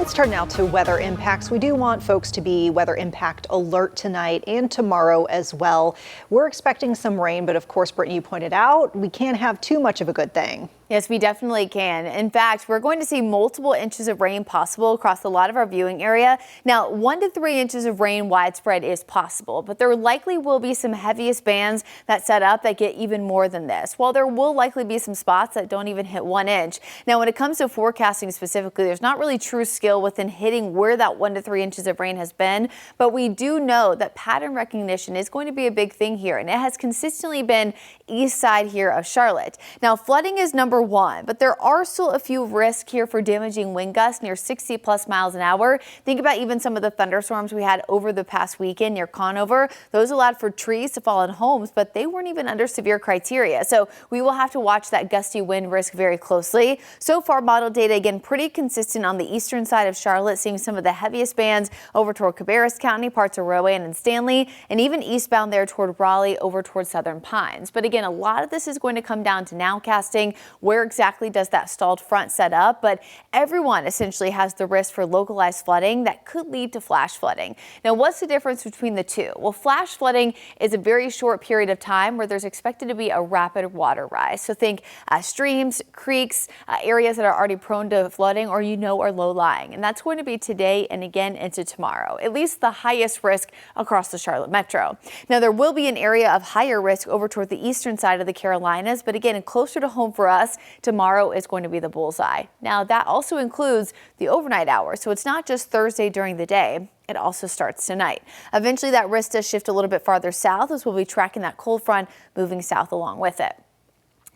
Let's turn now to weather impacts. We do want folks to be weather impact alert tonight and tomorrow as well. We're expecting some rain, but of course, Brittany, you pointed out we can't have too much of a good thing. Yes, we definitely can. In fact, we're going to see multiple inches of rain possible across a lot of our viewing area. Now, 1 to 3 inches of rain widespread is possible, but there likely will be some heaviest bands that set up that get even more than this, while there will likely be some spots that don't even hit 1 inch. Now, when it comes to forecasting specifically, there's not really true skill within hitting where that 1 to 3 inches of rain has been, but we do know that pattern recognition is going to be a big thing here, and it has consistently been east side here of Charlotte. Now, flooding is number one, but there are still a few risks here for damaging wind gusts near 60+ miles an hour. Think about even some of the thunderstorms we had over the past weekend near Conover. Those allowed for trees to fall on homes, but they weren't even under severe criteria. So we will have to watch that gusty wind risk very closely. So far, model data again pretty consistent on the eastern side of Charlotte, seeing some of the heaviest bands over toward Cabarrus County, parts of Rowan and Stanley, and even eastbound there toward Raleigh over toward Southern Pines. But again, a lot of this is going to come down to nowcasting. Where exactly does that stalled front set up? But everyone essentially has the risk for localized flooding that could lead to flash flooding. Now, what's the difference between the two? Well, flash flooding is a very short period of time where there's expected to be a rapid water rise. So think streams, creeks, areas that are already prone to flooding or are low lying. And that's going to be today and again into tomorrow, at least the highest risk across the Charlotte metro. Now, there will be an area of higher risk over toward the eastern side of the Carolinas, but again, closer to home for us, tomorrow is going to be the bullseye. Now, that also includes the overnight hours, so it's not just Thursday during the day. It also starts tonight. Eventually, that risk does shift a little bit farther south as we'll be tracking that cold front moving south along with it.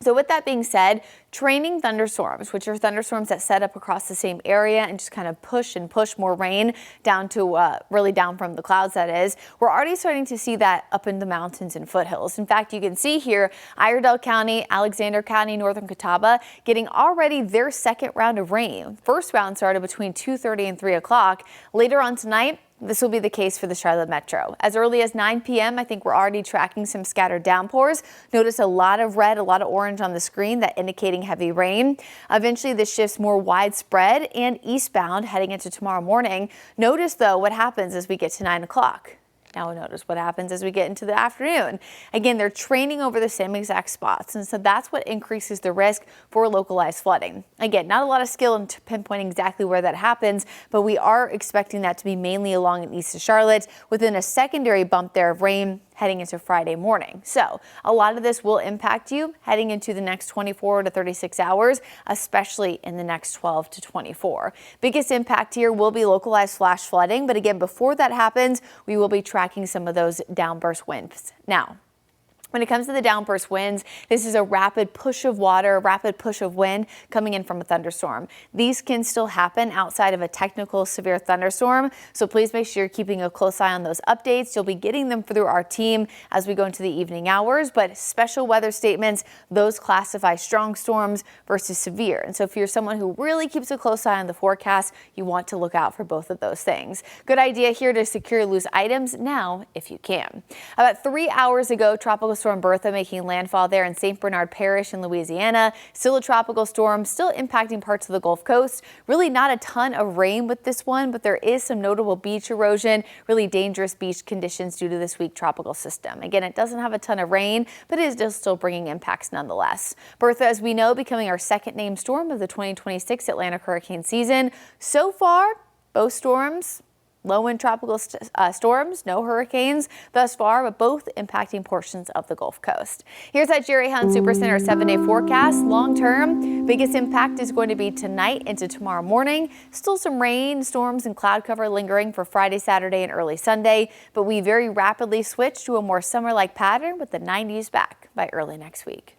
So with that being said, training thunderstorms, which are thunderstorms that set up across the same area and just kind of push more rain down to really down from the clouds, that is. We're already starting to see that up in the mountains and foothills. In fact, you can see here Iredell County, Alexander County, Northern Catawba getting already their second round of rain. First round started between 2:30 and 3 o'clock. Later on tonight, this will be the case for the Charlotte metro. As early as 9 p.m., I think we're already tracking some scattered downpours. Notice a lot of red, a lot of orange on the screen, that indicating heavy rain. Eventually, this shifts more widespread and eastbound heading into tomorrow morning. Notice, though, what happens as we get to 9 o'clock. Now we'll notice what happens as we get into the afternoon. Again, they're training over the same exact spots, and so that's what increases the risk for localized flooding. Again, not a lot of skill in pinpointing exactly where that happens, but we are expecting that to be mainly along and east of Charlotte, within a secondary bump there of rain heading into Friday morning. So a lot of this will impact you heading into the next 24 to 36 hours, especially in the next 12 to 24. Biggest impact here will be localized flash flooding. But again, before that happens, we will be tracking some of those downburst winds. Now, when it comes to the downburst winds, this is a rapid push of water, rapid push of wind coming in from a thunderstorm. These can still happen outside of a technical severe thunderstorm, so please make sure you're keeping a close eye on those updates. You'll be getting them through our team as we go into the evening hours, but special weather statements, those classify strong storms versus severe. And so if you're someone who really keeps a close eye on the forecast, you want to look out for both of those things. Good idea here to secure loose items now if you can. About 3 hours ago, Tropical Storm Bertha making landfall there in St. Bernard Parish in Louisiana. Still a tropical storm, still impacting parts of the Gulf Coast. Really not a ton of rain with this one, but there is some notable beach erosion, really dangerous beach conditions due to this weak tropical system. Again, it doesn't have a ton of rain, but it is still bringing impacts nonetheless. Bertha, as we know, becoming our second named storm of the 2026 Atlantic hurricane season. So far, both storms low-wind tropical storms, no hurricanes thus far, but both impacting portions of the Gulf Coast. Here's that Jerry Hunt Supercenter 7-day forecast. Long-term, biggest impact is going to be tonight into tomorrow morning. Still some rain, storms, and cloud cover lingering for Friday, Saturday, and early Sunday, but we very rapidly switch to a more summer-like pattern with the 90s back by early next week.